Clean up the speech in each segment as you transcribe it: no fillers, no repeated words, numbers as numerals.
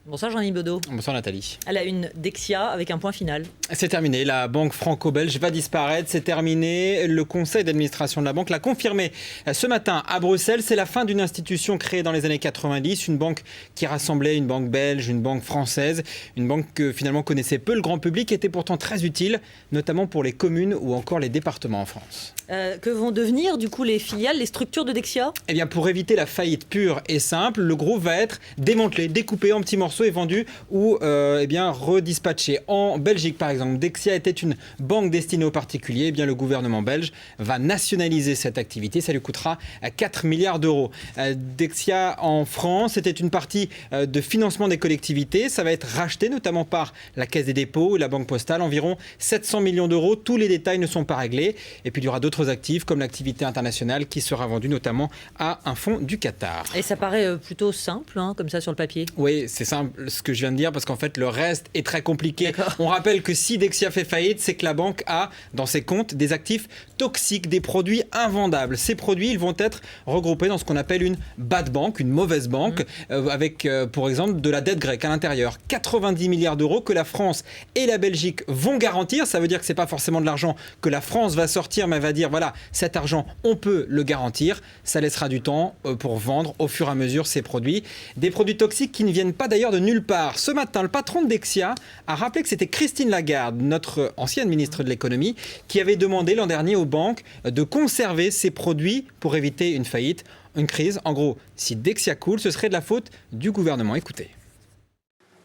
Bonsoir Jean-Yves Baudot. Bonsoir Nathalie. À la une, Dexia avec un point final. C'est terminé, la banque franco-belge va disparaître, c'est terminé. Le conseil d'administration de la banque l'a confirmé ce matin à Bruxelles. C'est la fin d'une institution créée dans les années 90, une banque qui rassemblait une banque belge, une banque française, une banque que finalement connaissait peu le grand public, était pourtant très utile, notamment pour les communes ou encore les départements en France. Que vont devenir du coup les filiales, les structures de Dexia ? Eh bien, pour éviter la faillite pure et simple, le groupe va être démantelé, découpé en petits morceaux et vendu ou redispatché. En Belgique, par exemple, Dexia était une banque destinée aux particuliers. Eh bien, le gouvernement belge va nationaliser cette activité. Ça lui coûtera 4 milliards d'euros. Dexia en France, c'était une partie de financement des collectivités. Ça va être racheté notamment par la Caisse des dépôts et la Banque postale. Environ 700 millions d'euros. Tous les détails ne sont pas réglés. Et puis, il y aura d'autres actifs comme l'activité internationale qui sera vendue notamment à un fonds du Qatar. Et ça paraît plutôt simple, comme ça sur le papier. Oui, c'est simple ce que je viens de dire parce qu'en fait le reste est très compliqué. On rappelle que si Dexia fait faillite, c'est que la banque a dans ses comptes des actifs toxiques, des produits invendables. Ces produits, ils vont être regroupés dans ce qu'on appelle une bad bank, une mauvaise banque, avec pour exemple de la dette grecque à l'intérieur. 90 milliards d'euros que la France et la Belgique vont garantir. Ça veut dire que c'est pas forcément de l'argent que la France va sortir, mais va dire voilà, cet argent, on peut le garantir. Ça laissera du temps pour vendre au fur et à mesure ces produits. Des produits toxiques qui ne viennent pas d'ailleurs de nulle part. Ce matin, le patron de Dexia a rappelé que c'était Christine Lagarde, notre ancienne ministre de l'économie, qui avait demandé l'an dernier aux banques de conserver ces produits pour éviter une faillite, une crise. En gros, si Dexia coule, ce serait de la faute du gouvernement. Écoutez.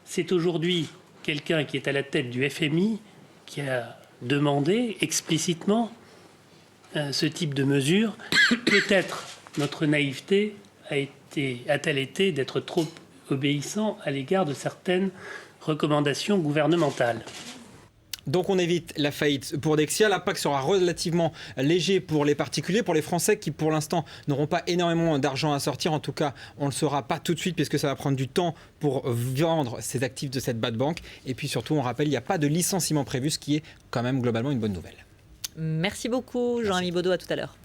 C'est aujourd'hui quelqu'un qui est à la tête du FMI qui a demandé explicitement ce type de mesure. Peut-être notre naïveté a-t-elle été d'être trop obéissant à l'égard de certaines recommandations gouvernementales. Donc on évite la faillite pour Dexia. L'impact sera relativement léger pour les particuliers, pour les Français qui pour l'instant n'auront pas énormément d'argent à sortir. En tout cas, on ne le saura pas tout de suite puisque ça va prendre du temps pour vendre ces actifs de cette bad bank. Et puis surtout, on rappelle, il n'y a pas de licenciement prévu, ce qui est quand même globalement une bonne nouvelle. Merci beaucoup Jean-Yves Baudot, à tout à l'heure.